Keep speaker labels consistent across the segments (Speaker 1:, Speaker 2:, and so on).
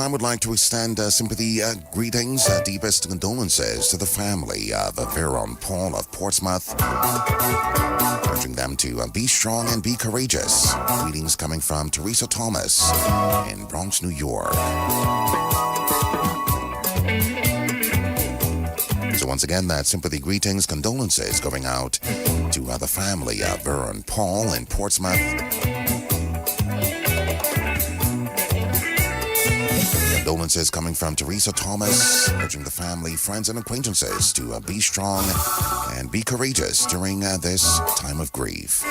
Speaker 1: time, would like to extend sympathy, greetings, deepest condolences to the family of Veron Paul of Portsmouth, urging them to be strong and be courageous. Greetings coming from Teresa Thomas in Bronx, New York. So once again, that sympathy, greetings, condolences going out to the family of Veron Paul in Portsmouth. Condolences coming from Teresa Thomas, urging the family, friends, and acquaintances to be strong and be courageous during this time of grief.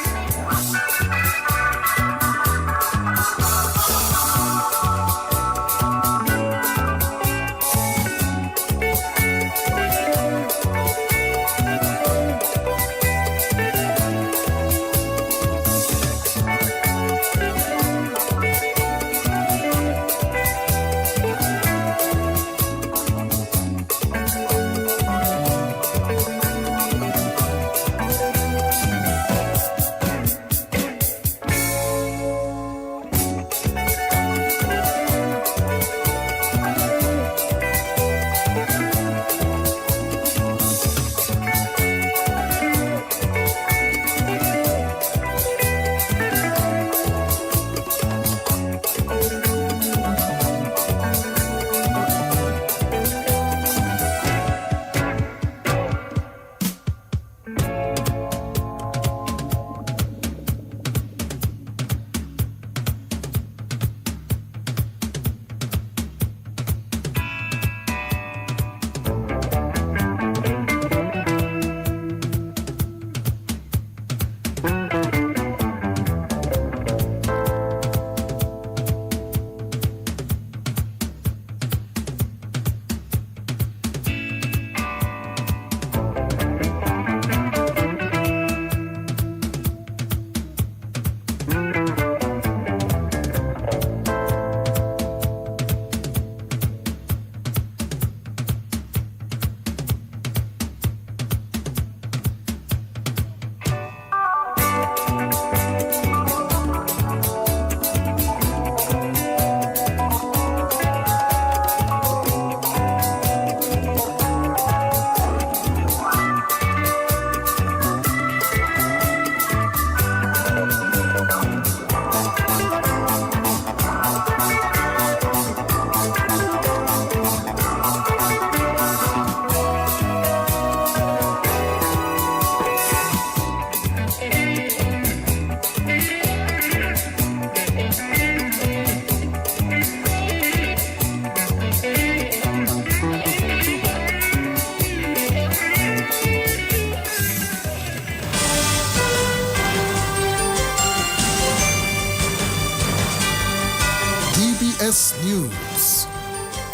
Speaker 2: DBS News.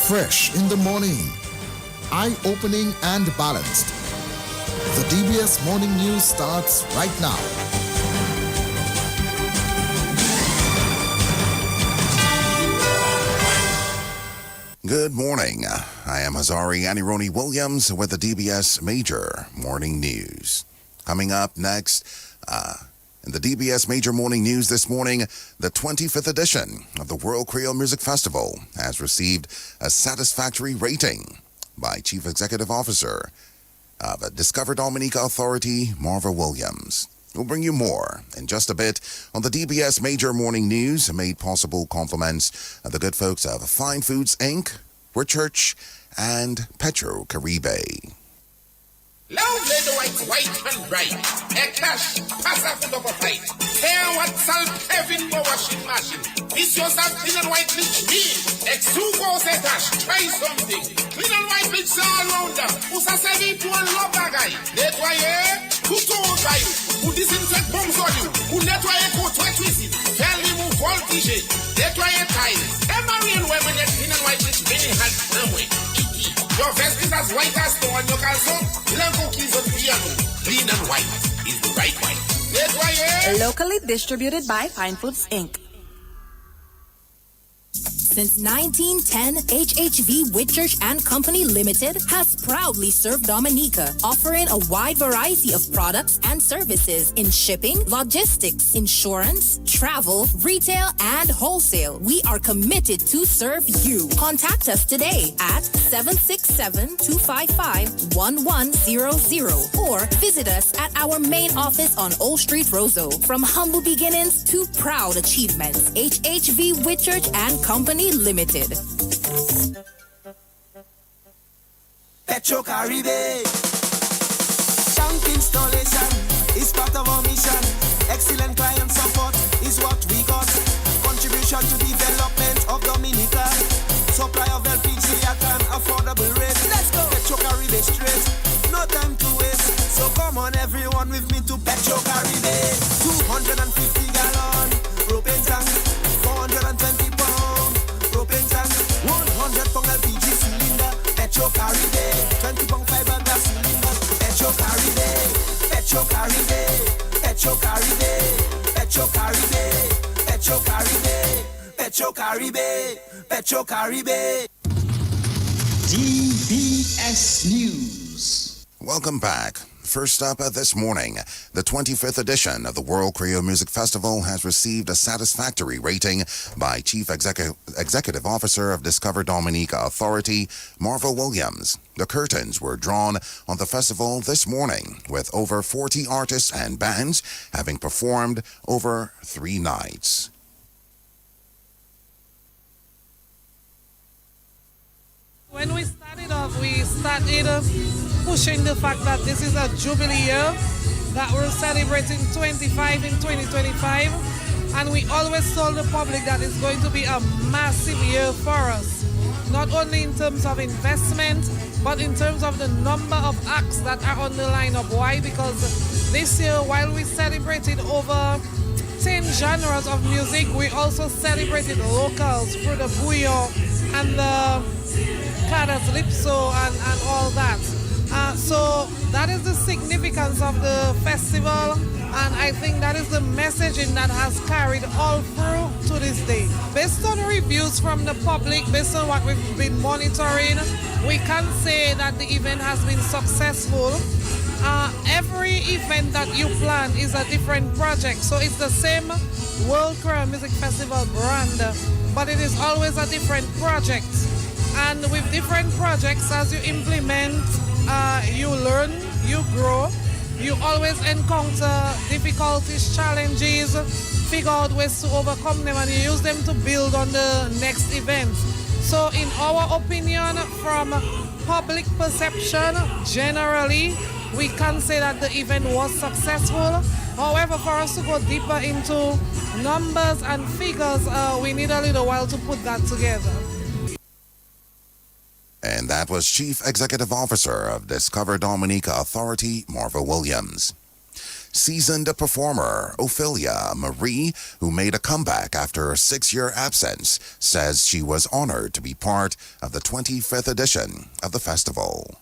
Speaker 2: Fresh in the morning. Eye-opening and balanced. The DBS Morning News starts right now.
Speaker 1: Good morning. I am Hazari Anironi Williams with the DBS Major Morning News. Coming up next, in the DBS Major Morning News this morning, the 25th edition of the World Creole Music Festival has received a satisfactory rating by Chief Executive Officer of Discover Dominica Authority, Marva Williams. We'll bring you more in just a bit on the DBS Major Morning News, made possible compliments of the good folks of Fine Foods Inc., Church, and Petro Caribe.
Speaker 3: Love the white and bright. A cash, pass off the upper fight. Care what salt Kevin for washing machine. This yourself clean and white bleach me. X2 goes a dash, try something. Clean and white bleach all around them. Usa sevi to one love guy. Nettoyer, who told by you? Who disinfect bombs on you? Who nettoyer coat wet with it? Can remove voltage. Nettoyer tiles. Every women that clean and white bleach many had somewhere. Your vest is as white as snow and your calzone. Blanco keys on piano. Clean and white is the right white. Nettoyer.
Speaker 4: Locally distributed by Fine Foods Inc. Since 1910, HHV Whitchurch and Company Limited has proudly served Dominica, offering a wide variety of products and services in shipping, logistics, insurance, travel, retail, and wholesale. We are committed to serve you. Contact us today at 767-255-1100 or visit us at our main office on Old Street, Roseau. From humble beginnings to proud achievements, HHV Whitchurch and Company Limited.
Speaker 5: Petro Caribe. Tank installation is part of our mission. Excellent client support is what we got. Contribution to development of Dominica. Supply of LPG at an affordable rate. Let's go. Petro Caribe straight. No time to waste. So come on everyone with me to Petro Caribe. 250 gallon propane tank. 420 pound propane tank. 100 pound LPG cylinder. Petro Caribe. 20 pound fiberglass cylinder. Petro Caribe. Petro Caribe. Petro Caribe. Petro Caribe. Petro Caribe. Petro Caribe. Petro Caribe.
Speaker 6: DBS News.
Speaker 1: Welcome back. First up this morning, the 25th edition of the World Creole Music Festival has received a satisfactory rating by Chief Executive Officer of Discover Dominica Authority, Marva Williams. The curtains were drawn on the festival this morning, with over 40 artists and bands having performed over 3 nights.
Speaker 7: When we started off, pushing the fact that this is a jubilee year, that we're celebrating 25 in 2025, and we always told the public that it's going to be a massive year for us, not only in terms of investment, but in terms of the number of acts that are on the lineup. Why? Because this year, while we celebrated over 10 genres of music, we also celebrated locals through the bouillon and the calypso and all that. So that is the significance of the festival, and I think that is the messaging that has carried all through to this day. Based on reviews from the public, based on what we've been monitoring, we can say that the event has been successful. Every event that you plan is a different project, so it's the same World Creole Music Festival brand, but it is always a different project. And with different projects, as you implement, you learn, you grow, you always encounter difficulties, challenges, figure out ways to overcome them, and you use them to build on the next event. So in our opinion, from public perception, generally, we can say that the event was successful. However, for us to go deeper into numbers and figures, we need a little while to put that together.
Speaker 1: And that was Chief Executive Officer of Discover Dominica Authority, Marva Williams. Seasoned performer Ophelia Marie, who made a comeback after a 6-year absence, says she was honored to be part of the 25th edition of the festival.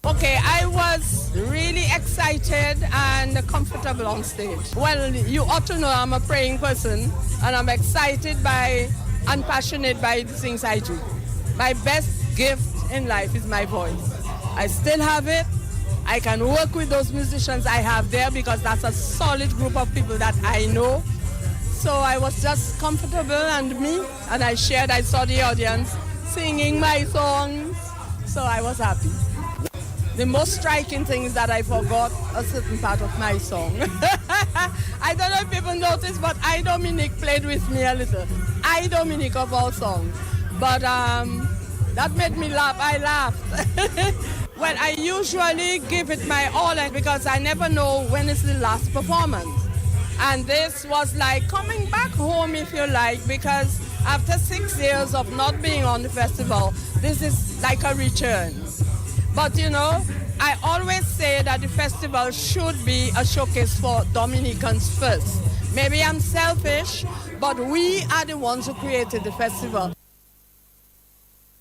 Speaker 8: Okay, I was really excited and comfortable on stage. Well, you ought to know I'm a praying person, and I'm excited and passionate by the things I do. My best gift in life is my voice. I still have it. I can work with those musicians I have there because that's a solid group of people that I know. So I was just comfortable and me, and I saw the audience singing my songs, so I was happy. The most striking thing is that I forgot a certain part of my song. I don't know if people noticed, but I, Dominique, played with me a little. I, Dominique, of all songs. But that made me laugh. I laughed. Well, I usually give it my all because I never know when it's the last performance. And this was like coming back home, if you like, because after 6 years of not being on the festival, this is like a return. But you know, I always say that the festival should be a showcase for Dominicans first. Maybe I'm selfish, but we are the ones who created the festival.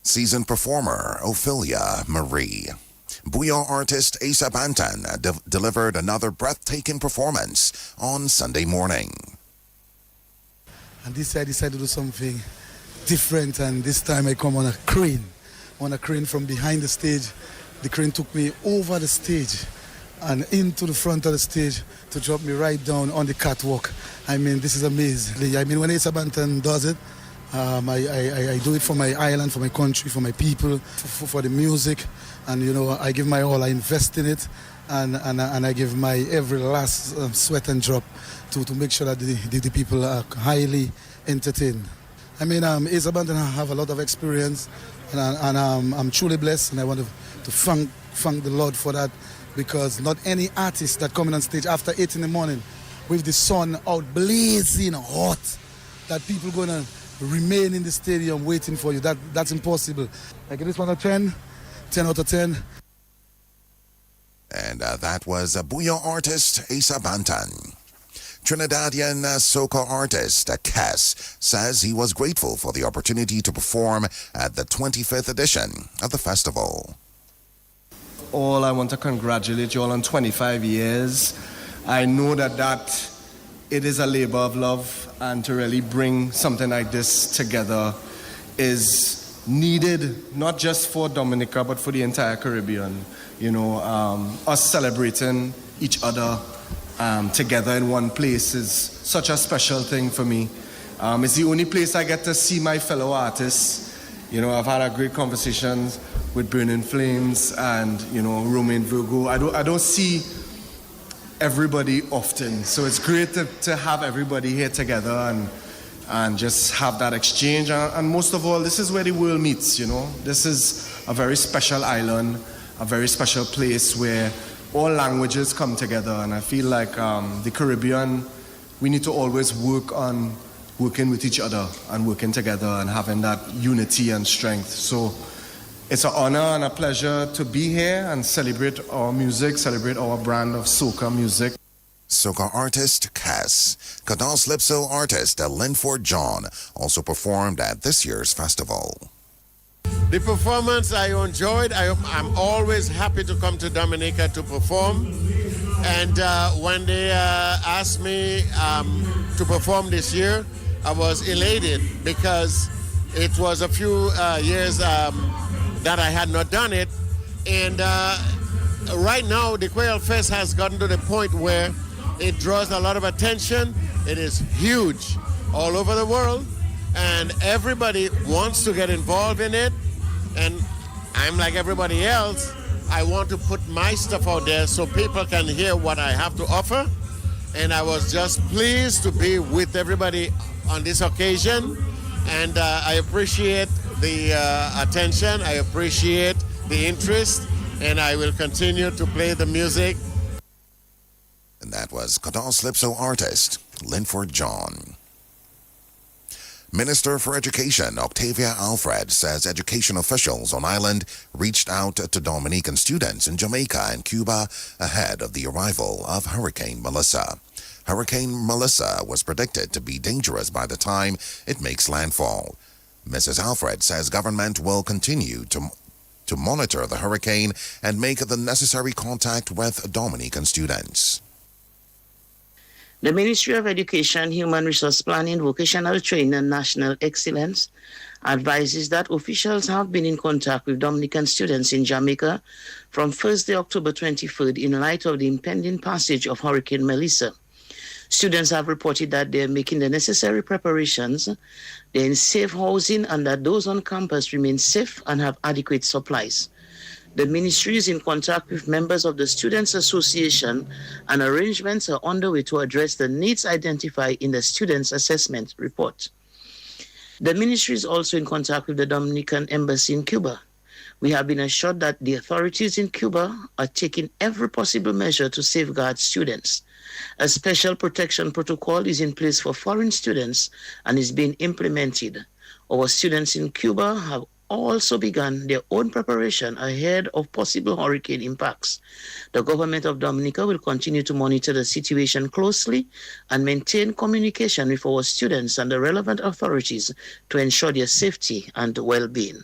Speaker 1: Seasoned performer Ophelia Marie. Bouillon artist Asa Bantan delivered another breathtaking performance on Sunday morning.
Speaker 9: And this year I decided to do something different, and this time I come on a crane from behind the stage. The crane took me over the stage and into the front of the stage to drop me right down on the catwalk. I mean, this is amazing. I mean, when Asa Banton does it, I do it for my island, for my country, for my people, for the music, and you know, I give my all, I invest in it, and I give my every last sweat and drop to make sure that the people are highly entertained. I mean, Asa Banton have a lot of experience, and I'm truly blessed, and I want to thank the Lord for that, because not any artist that coming on stage after 8 in the morning with the sun out blazing hot, that people gonna remain in the stadium waiting for you. That's impossible. I give this one a 10 out of 10.
Speaker 1: And that was a Booyah artist, Asa Banton. Trinidadian soca artist Cass says he was grateful for the opportunity to perform at the 25th edition of the festival.
Speaker 10: All I want to congratulate you all on 25 years. I know that it is a labor of love, and to really bring something like this together is needed, not just for Dominica, but for the entire Caribbean. You know, us celebrating each other together in one place is such a special thing for me. It's the only place I get to see my fellow artists. You know, I've had a great conversations with Burning Flames and, you know, Romain Virgo. I don't see everybody often, so it's great to have everybody here together and just have that exchange. And most of all, this is where the world meets, you know. This is a very special island, a very special place where all languages come together, and I feel like the Caribbean, we need to always work on working with each other and working together and having that unity and strength. So it's an honor and a pleasure to be here and celebrate our music, celebrate our brand of soca music.
Speaker 1: Soca artist Cass. Cadence Lipso artist Linford John also performed at this year's festival.
Speaker 11: The performance I enjoyed. I'm always happy to come to Dominica to perform. And when they asked me to perform this year, I was elated because it was a few years that I had not done it. And right now, the Creole Fest has gotten to the point where it draws a lot of attention. It is huge all over the world, and everybody wants to get involved in it. And I'm like everybody else. I want to put my stuff out there so people can hear what I have to offer. And I was just pleased to be with everybody on this occasion. And I appreciate the attention. I appreciate the interest. And I will continue to play the music.
Speaker 1: And that was Cadence Lipso artist Linford John. Minister for Education Octavia Alfred says education officials on island reached out to Dominican students in Jamaica and Cuba ahead of the arrival of Hurricane Melissa. Hurricane Melissa was predicted to be dangerous by the time it makes landfall. Mrs. Alfred says government will continue to monitor the hurricane and make the necessary contact with Dominican students.
Speaker 12: The Ministry of Education, Human Resource Planning, Vocational Training and National Excellence advises that officials have been in contact with Dominican students in Jamaica from Thursday, October 23rd in light of the impending passage of Hurricane Melissa. Students have reported that they're making the necessary preparations, they're in safe housing, and that those on campus remain safe and have adequate supplies. The ministry is in contact with members of the Students' Association, and arrangements are underway to address the needs identified in the Students' Assessment Report. The ministry is also in contact with the Dominican Embassy in Cuba. We have been assured that the authorities in Cuba are taking every possible measure to safeguard students. A special protection protocol is in place for foreign students and is being implemented. Our students in Cuba have also begun their own preparation ahead of possible hurricane impacts. The government of Dominica will continue to monitor the situation closely and maintain communication with our students and the relevant authorities to ensure their safety and well-being.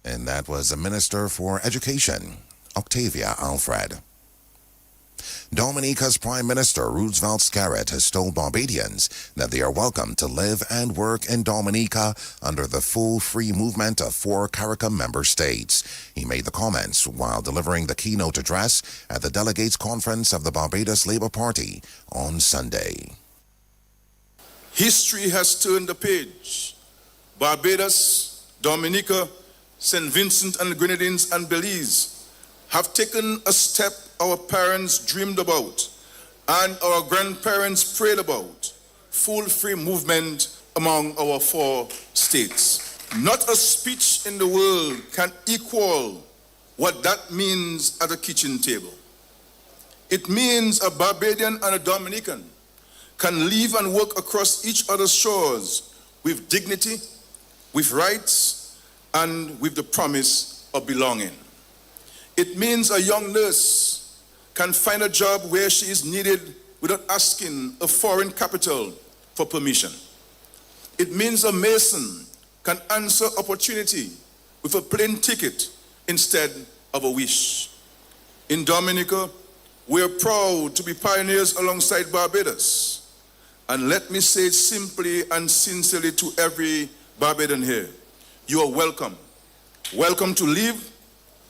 Speaker 1: And that was the Minister for Education, Octavia Alfred. Dominica's Prime Minister Roosevelt Scarrett has told Barbadians that they are welcome to live and work in Dominica under the full free movement of 4 CARICOM member states. He made the comments while delivering the keynote address at the Delegates Conference of the Barbados Labour Party on Sunday.
Speaker 13: History has turned the page. Barbados, Dominica, St. Vincent and Grenadines and Belize have taken a step our parents dreamed about and our grandparents prayed about, full free movement among our 4 states. Not a speech in the world can equal what that means at a kitchen table. It means a Barbadian and a Dominican can live and work across each other's shores with dignity, with rights, and with the promise of belonging. It means a young nurse can find a job where she is needed without asking a foreign capital for permission. It means a mason can answer opportunity with a plane ticket instead of a wish. In Dominica, we are proud to be pioneers alongside Barbados. And let me say simply and sincerely to every Barbadian here, you are welcome. Welcome to live,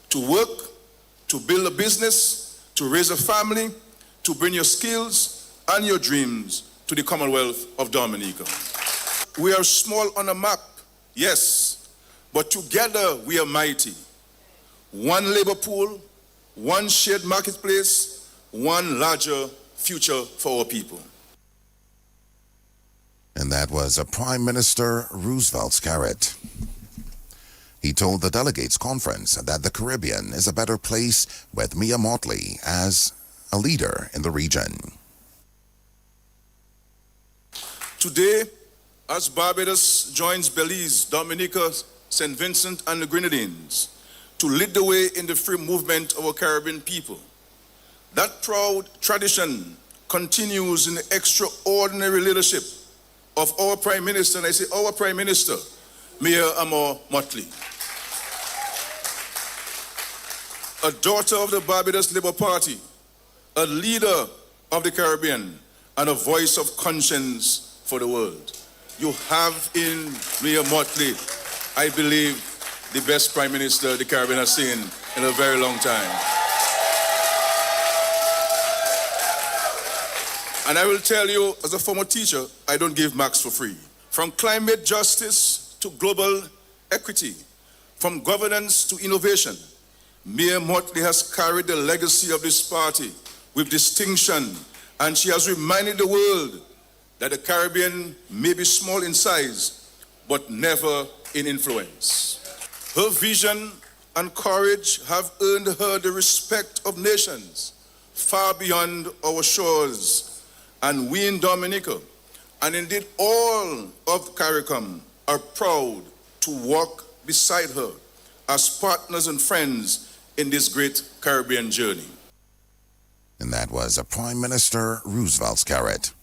Speaker 13: to work, to build a business, to raise a family, to bring your skills and your dreams to the Commonwealth of Dominica. We are small on a map, yes, but together we are mighty. One labor pool, one shared marketplace, one larger future for our people.
Speaker 1: And that was Prime Minister Roosevelt Scarrett. He told the Delegates Conference that the Caribbean is a better place with Mia Mottley as a leader in the region.
Speaker 13: Today, as Barbados joins Belize, Dominica, St. Vincent and the Grenadines to lead the way in the free movement of our Caribbean people, that proud tradition continues in the extraordinary leadership of our Prime Minister, and I say our Prime Minister, Mayor Amor Mottley. A daughter of the Barbados Labour Party, a leader of the Caribbean, and a voice of conscience for the world. You have in Mayor Mottley, I believe, the best Prime Minister the Caribbean has seen in a very long time. And I will tell you, as a former teacher, I don't give marks for free. From climate justice to global equity, from governance to innovation, Mayor Mottley has carried the legacy of this party with distinction, and she has reminded the world that the Caribbean may be small in size, but never in influence. Her vision and courage have earned her the respect of nations far beyond our shores. And we in Dominica, and indeed all of CARICOM, are proud to walk beside her as partners and friends in this great Caribbean journey.
Speaker 1: And that was Prime Minister Roosevelt Scarrett.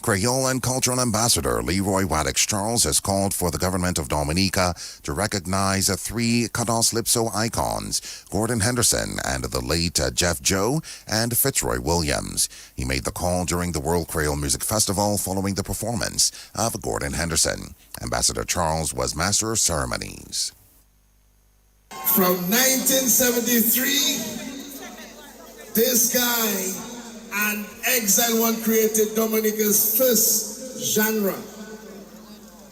Speaker 1: Creole and Cultural Ambassador Leroy Waddox-Charles has called for the government of Dominica to recognize 3 Calypso icons, Gordon Henderson and the late Jeff Joe and Fitzroy Williams. He made the call during the World Creole Music Festival following the performance of Gordon Henderson. Ambassador Charles was master of ceremonies.
Speaker 14: From 1973, this guy and Exile One created Dominica's first genre,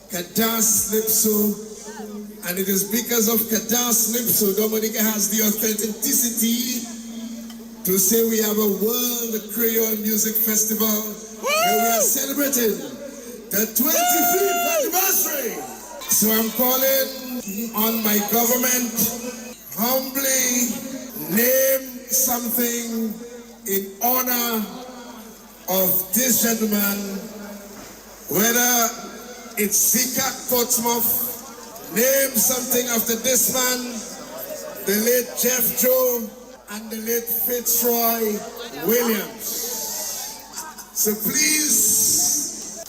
Speaker 14: Calypso, and it is because of Calypso Dominica has the authenticity to say we have a World Creole Music Festival where we are celebrating the 25th anniversary. So I'm calling on my government, humbly name something in honor of this gentleman, whether it's Zikak Portsmouth, name something after this man, the late Jeff Joe, and the late Fitzroy Williams. So please,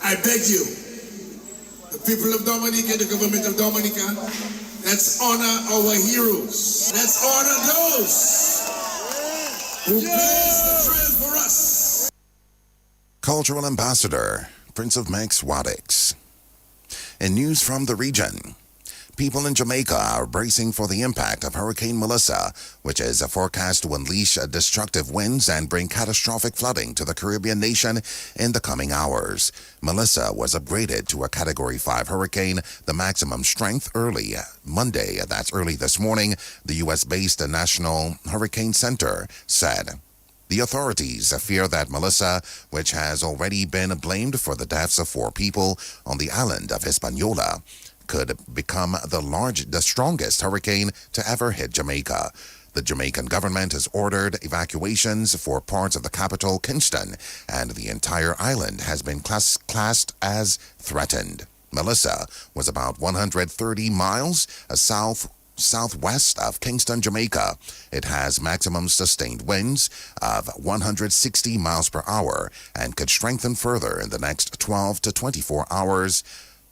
Speaker 14: I beg you, the people of Dominica, the government of Dominica, let's honor our heroes. Let's honor those who plays the trail for us.
Speaker 1: Cultural Ambassador, Prince of Mex Wadix. In news from the region, people in Jamaica are bracing for the impact of Hurricane Melissa, which is forecast to unleash destructive winds and bring catastrophic flooding to the Caribbean nation in the coming hours. Melissa was upgraded to a Category 5 hurricane, the maximum strength early Monday. That's early this morning, the U.S.-based National Hurricane Center said. The authorities fear that Melissa, which has already been blamed for the deaths of 4 people on the island of Hispaniola, could become the strongest hurricane to ever hit Jamaica. The Jamaican government has ordered evacuations for parts of the capital, Kingston, and the entire island has been classed as threatened. Melissa was about 130 miles southwest of Kingston, Jamaica. It has maximum sustained winds of 160 miles per hour and could strengthen further in the next 12 to 24 hours,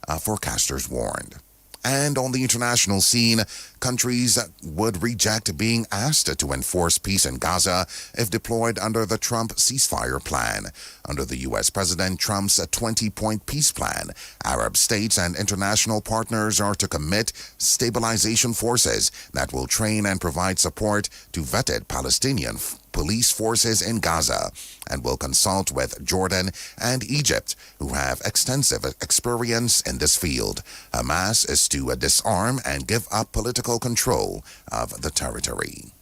Speaker 1: forecasters warned. And on the international scene, countries would reject being asked to enforce peace in Gaza if deployed under the Trump ceasefire plan. Under the U.S. President Trump's 20-point peace plan, Arab states and international partners are to commit stabilization forces that will train and provide support to vetted Palestinian police forces in Gaza and will consult with Jordan and Egypt, who have extensive experience in this field. Hamas is to disarm and give up political control of the territory.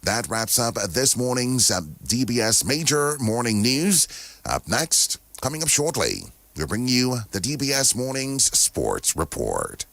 Speaker 1: That wraps up this morning's DBS Major Morning News. Up next, coming up shortly, we'll bring you the DBS Morning's Sports Report.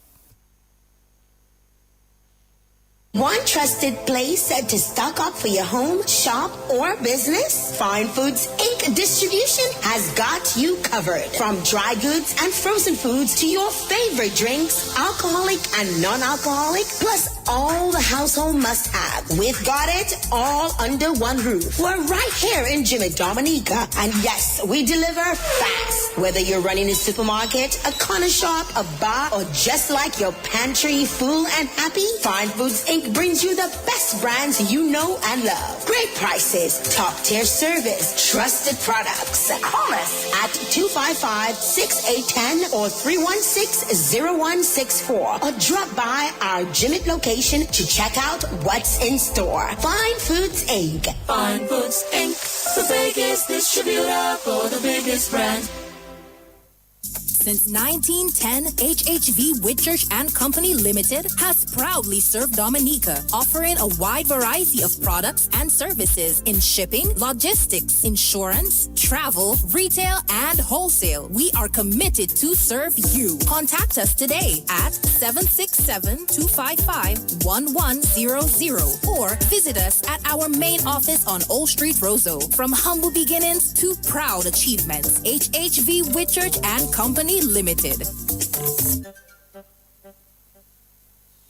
Speaker 15: One trusted place to stock up for your home, shop, or business? Fine Foods Inc. Distribution has got you covered. From dry goods and frozen foods to your favorite drinks, alcoholic and non-alcoholic, plus all the household must-have. We've got it all under one roof. We're right here in Jimmy Dominica. And yes, we deliver fast. Whether you're running a supermarket, a corner shop, a bar, or just like your pantry full and happy, Fine Foods Inc. brings you the best brands you know and love. Great prices, top-tier service, trusted products. Call us at 255-6810 or 316-0164 or drop by our Jimmy location to check out what's in store. Fine Foods Inc.
Speaker 16: Fine Foods Inc. The biggest distributor for the biggest brand.
Speaker 4: Since 1910, HHV Whitchurch and Company Limited has proudly served Dominica, offering a wide variety of products and services in shipping, logistics, insurance, travel, retail, and wholesale. We are committed to serve you. Contact us today at 767-255-1100 or visit us at our main office on Old Street, Roseau. From humble beginnings to proud achievements, HHV Whitchurch and Company Limited.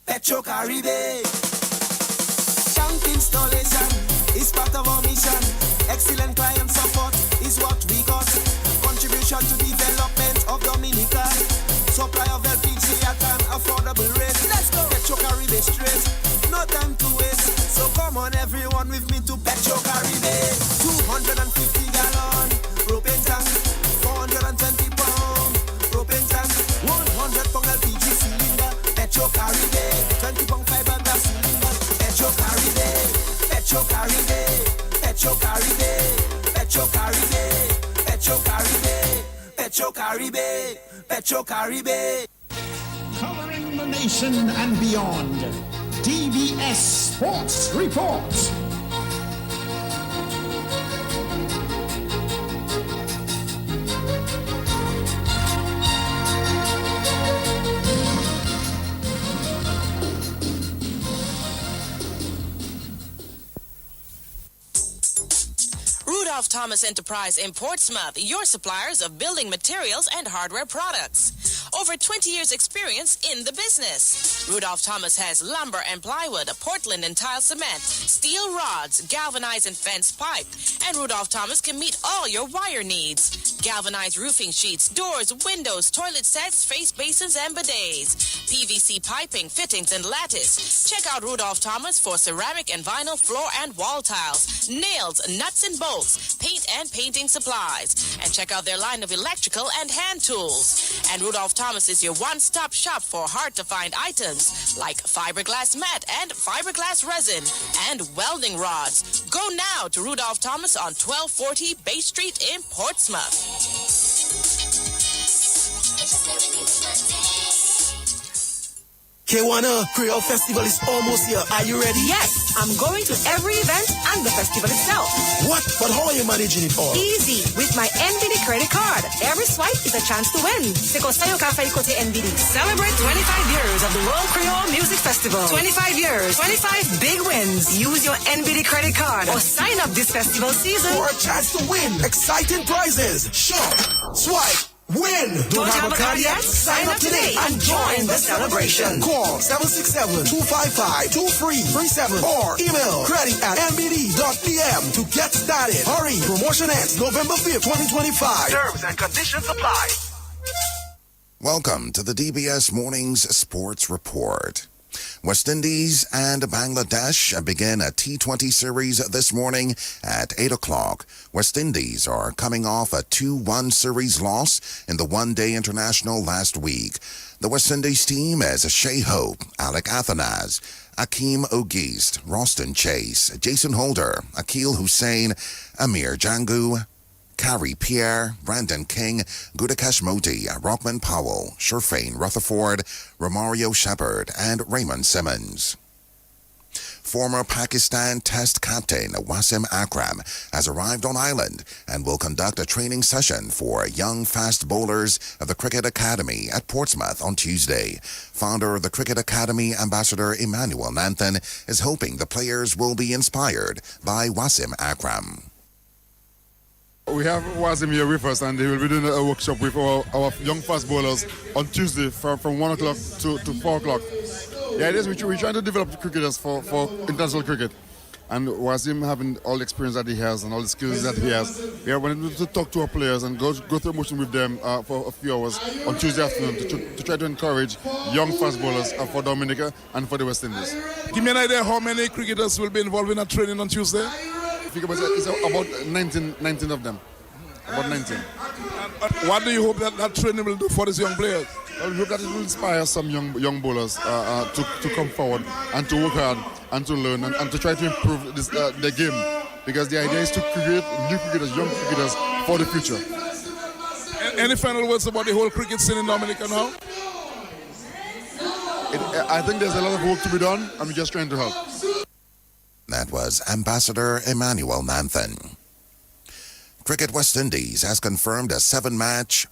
Speaker 5: Petro Caribe. Tank installation is part of our mission. Excellent client support is what we got. Contribution to development of Dominica. Supply of LPG at an affordable rate. Let's go. Petro Caribe straight. No time to waste. So come on everyone with me to Petro Caribe. 250 gallon propane tank. 420 pound propane tank. 100 pound LPG cylinder. Petro Caribe. 20 pound fiberglass cylinder. Petro Caribe. Petro Caribe. Petro Caribe. Petro Caribe. Petro Caribe. Petro Caribe. Petro Caribe.
Speaker 6: Covering the nation and beyond. DBS Sports Report.
Speaker 17: Rudolph Thomas Enterprise in Portsmouth, your suppliers of building materials and hardware products. Over 20 years experience in the business. Rudolph Thomas has lumber and plywood, Portland and tile cement, steel rods, galvanized and fence pipe. And Rudolph Thomas can meet all your wire needs. Galvanized roofing sheets, doors, windows, toilet sets, face basins, and bidets. PVC piping, fittings, and lattice. Check out Rudolph Thomas for ceramic and vinyl floor and wall tiles. nails, nuts and bolts, paint and painting supplies. And check out their line of electrical and hand tools. And Rudolph Thomas is your one-stop shop for hard-to-find items like fiberglass mat and fiberglass resin and welding rods. Go now to Rudolph Thomas on 1240 Bay Street in Portsmouth.
Speaker 5: K1 Creole Festival is almost here. Are you ready?
Speaker 18: Yes, I'm going to every event and the festival itself.
Speaker 5: What? But how are you managing it all?
Speaker 18: Easy, with my NBD credit card. Every swipe is a chance to win. Sekosayo Cafe Kote NBD. Celebrate 25 years of the World Creole Music Festival. 25 years, 25 big wins. Use your NBD credit card or sign up this festival season
Speaker 5: for a chance to win exciting prizes. Shop, swipe, win.
Speaker 18: Don't have a card yet? Sign up today and join the celebration.
Speaker 5: Call 767-255-2337 or email credit@nbd.pm to get started. Hurry, promotion ends November 5th, 2025. Terms and conditions apply.
Speaker 1: Welcome to the DBS Mornings Sports Report. West Indies and Bangladesh begin a T20 series this morning at 8 o'clock. West Indies are coming off a 2-1 series loss in the one-day international last week. The West Indies team is Shea Hope, Alec Athanas, Akeem Ogist, Roston Chase, Jason Holder, Akil Hussain, Amir Jangu, Carrie Pierre, Brandon King, Gudakesh Modi, Rockman Powell, Sherfane Rutherford, Romario Shepard, and Raymond Simmons. Former Pakistan Test captain Wasim Akram has arrived on island and will conduct a training session for young fast bowlers of the Cricket Academy at Portsmouth on Tuesday. Founder of the Cricket Academy, Ambassador Emmanuel Nanthan, is hoping the players will be inspired by Wasim Akram.
Speaker 19: We have Wasim here with us, and he will be doing a workshop with our young fast bowlers on Tuesday from 1 o'clock to 4 o'clock. The idea is we're trying to develop cricketers for international cricket. And Wasim, having all the experience that he has and all the skills that he has, we are wanting to talk to our players and go through emotion with them for a few hours on Tuesday afternoon to try to encourage young fast bowlers for Dominica and for the West Indies.
Speaker 20: Give me an idea how many cricketers will be involved in that training on Tuesday?
Speaker 19: It's about 19 of them. About 19.
Speaker 20: What do you hope that training will do for these young players?
Speaker 19: Well, we hope that it will inspire some young bowlers to come forward and to work hard and to learn and to try to improve their game. Because the idea is to create new cricketers, young cricketers for the future.
Speaker 20: Any final words about the whole cricket scene in Dominica now?
Speaker 19: I think there's a lot of work to be done, and we're just trying to help.
Speaker 1: That was Ambassador Emmanuel Nanthan. Cricket West Indies has confirmed a 7-match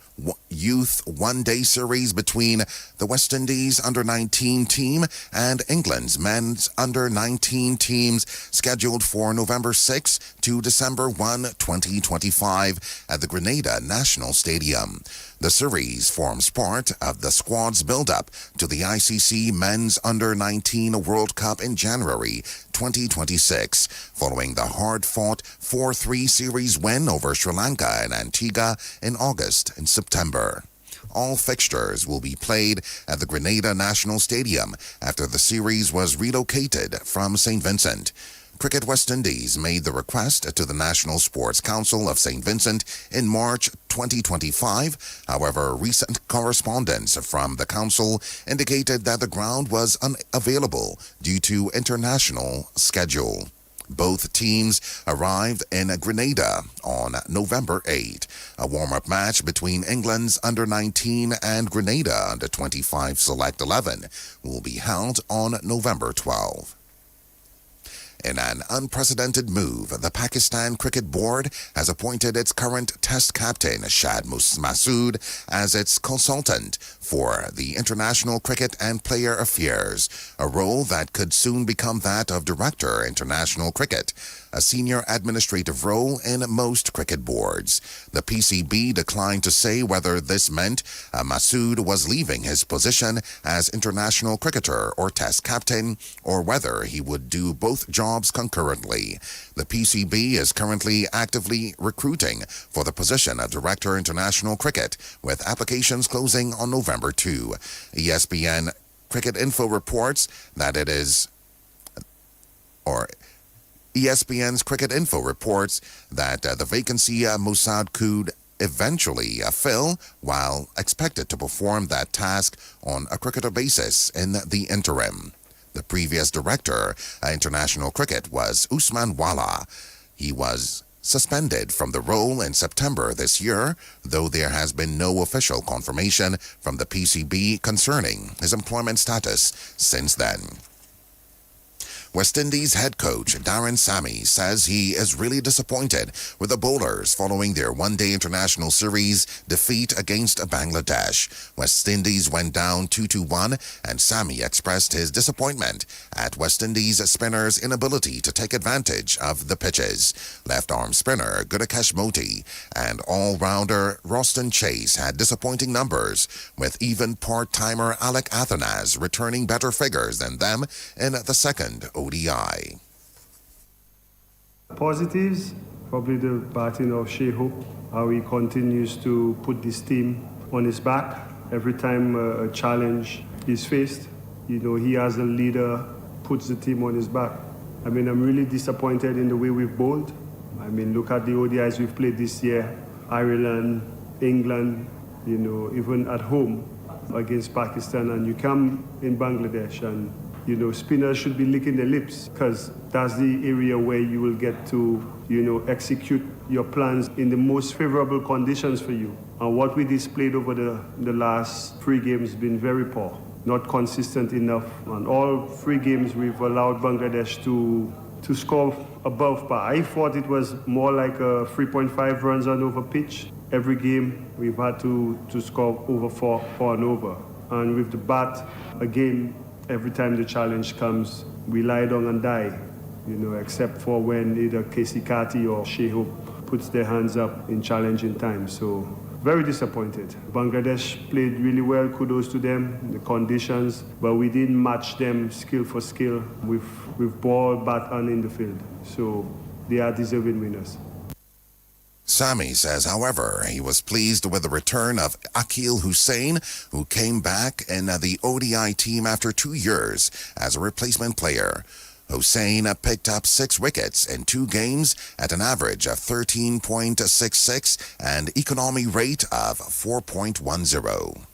Speaker 1: youth one-day series between the West Indies under-19 team and England's men's under-19 teams scheduled for November 6 to December 1, 2025 at the Grenada National Stadium. The series forms part of the squad's build-up to the ICC Men's Under-19 World Cup in January 2026, following the hard-fought 4-3 series win over Sri Lanka and Antigua in August and September. All fixtures will be played at the Grenada National Stadium after the series was relocated from St. Vincent. Cricket West Indies made the request to the National Sports Council of St. Vincent in March 2025. However, recent correspondence from the council indicated that the ground was unavailable due to international schedule. Both teams arrived in Grenada on November 8. A warm-up match between England's under-19 and Grenada under-25 Select 11 will be held on November 12. In an unprecedented move, the Pakistan Cricket Board has appointed its current Test captain, Shad Masood, as its consultant for the International Cricket and Player Affairs, a role that could soon become that of Director International Cricket, a senior administrative role in most cricket boards. The PCB declined to say whether this meant Masood was leaving his position as international cricketer or Test captain, or whether he would do both jobs concurrently. The PCB is currently actively recruiting for the position of Director International Cricket, with applications closing on November 2. ESPN Cricket Info reports that ESPN's Cricket Info reports that the vacancy Mossad could eventually fill while expected to perform that task on a cricketer basis in the interim. The previous director, international cricket, was Usman Wala. He was suspended from the role in September this year, though there has been no official confirmation from the PCB concerning his employment status since then. West Indies head coach Darren Sammy says he is really disappointed with the bowlers following their one-day international series defeat against Bangladesh. West Indies went down 2-1, and Sammy expressed his disappointment at West Indies spinners' inability to take advantage of the pitches. Left-arm spinner Gudakesh Moti and all-rounder Roston Chase had disappointing numbers, with even part-timer Alec Athanas returning better figures than them in the second ODI.
Speaker 21: Positives, probably the batting of Shehu, how he continues to put this team on his back every time a challenge is faced. You know, he as a leader puts the team on his back. I mean, I'm really disappointed in the way we've bowled. I mean, look at the ODIs we've played this year, Ireland, England, you know, even at home against Pakistan, and you come in Bangladesh and you know, spinners should be licking their lips because that's the area where you will get to, you know, execute your plans in the most favorable conditions for you. And what we displayed over the last 3 games has been very poor, not consistent enough. And all 3 games we've allowed Bangladesh to score above par. I thought it was more like a 3.5 runs on over pitch. Every game we've had to score over 4 and over. And with the bat, again, every time the challenge comes, we lie down and die, you know, except for when either Casey Kati or Shehu puts their hands up in challenging times. So very disappointed. Bangladesh played really well, kudos to them, the conditions, but we didn't match them skill for skill with ball, bat, and in the field. So they are deserving winners.
Speaker 1: Sami says, however, he was pleased with the return of Akil Hussain, who came back in the ODI team after 2 years as a replacement player. Hussain picked up 6 wickets in 2 games at an average of 13.66 and economy rate of 4.10.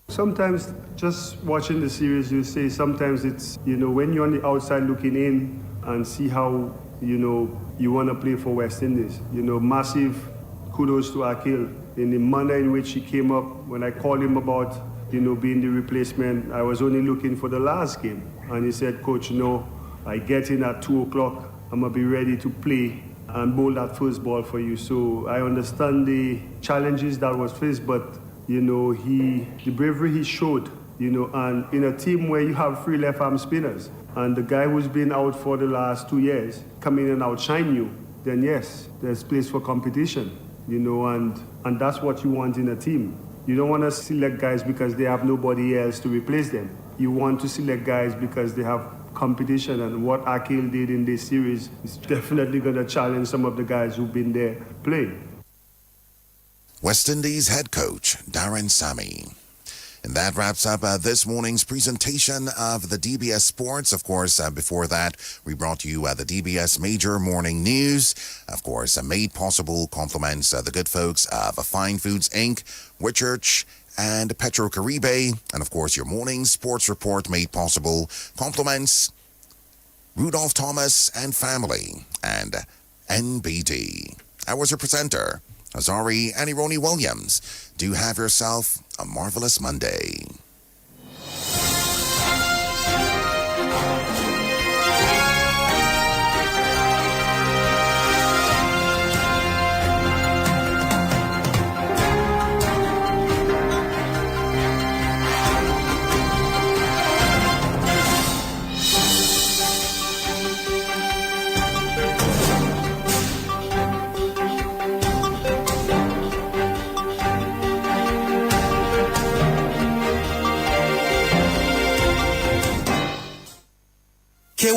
Speaker 21: Sometimes just watching the series, you say sometimes it's, you know, when you're on the outside looking in and see how, you know, you want to play for West Indies. You know, massive kudos to Akil in the manner in which he came up. When I called him about, you know, being the replacement, I was only looking for the last game. And he said, Coach, no, I get in at 2 o'clock. I'm going to be ready to play and bowl that first ball for you. So I understand the challenges that was faced, but, you know, the bravery he showed, you know, and in a team where you have 3 left-arm spinners, and the guy who's been out for the last 2 years come in and outshine you, then yes, there's place for competition, you know, and that's what you want in a team. You don't want to select guys because they have nobody else to replace them. You want to select guys because they have competition, and what Akil did in this series is definitely going to challenge some of the guys who've been there playing.
Speaker 1: West Indies head coach Darren Sammy. And that wraps up this morning's presentation of the DBS Sports. Of course, before that, we brought you the DBS Major Morning News. Of course, made possible compliments the good folks of Fine Foods Inc., Whitchurch, and Petro Caribe. And of course, your morning sports report made possible compliments Rudolph Thomas and family and NBD. I was your presenter, Azari Anironi Williams. Do have yourself a marvelous Monday.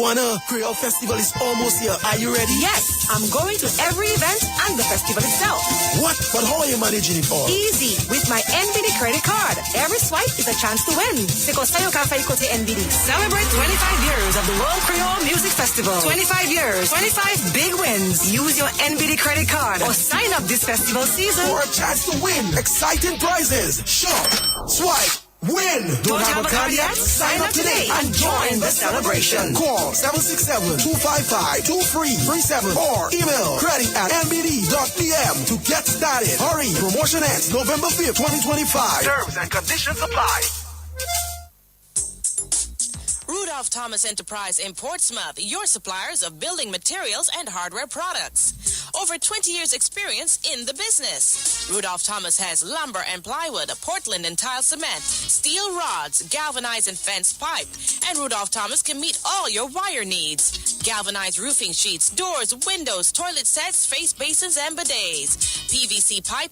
Speaker 5: Joanna, Creole Festival is almost here. Are you ready?
Speaker 18: Yes, I'm going to every event and the festival itself.
Speaker 5: What? But how are you managing it all?
Speaker 18: Easy, with my NBD credit card. Every swipe is a chance to win. Sekosayo Cafe Kote NBD. Celebrate 25 years of the World Creole Music Festival. 25 years, 25 big wins. Use your NBD credit card or sign up this festival season
Speaker 5: for a chance to win exciting prizes. Shop, swipe, win.
Speaker 18: Don't have a card yet? Sign up today and join the celebration.
Speaker 5: Call 767-255-2337 or email credit@nbd.pm to get started. Hurry, promotion ends November 5th, 2025. Terms and conditions apply.
Speaker 17: Rudolph Thomas Enterprise in Portsmouth, your suppliers of building materials and hardware products. Over 20 years experience in the business. Rudolph Thomas has lumber and plywood, Portland and tile cement, steel rods, galvanized and fenced pipe. And Rudolph Thomas can meet all your wire needs. Galvanized roofing sheets, doors, windows, toilet sets, face basins, and bidets. PVC pipe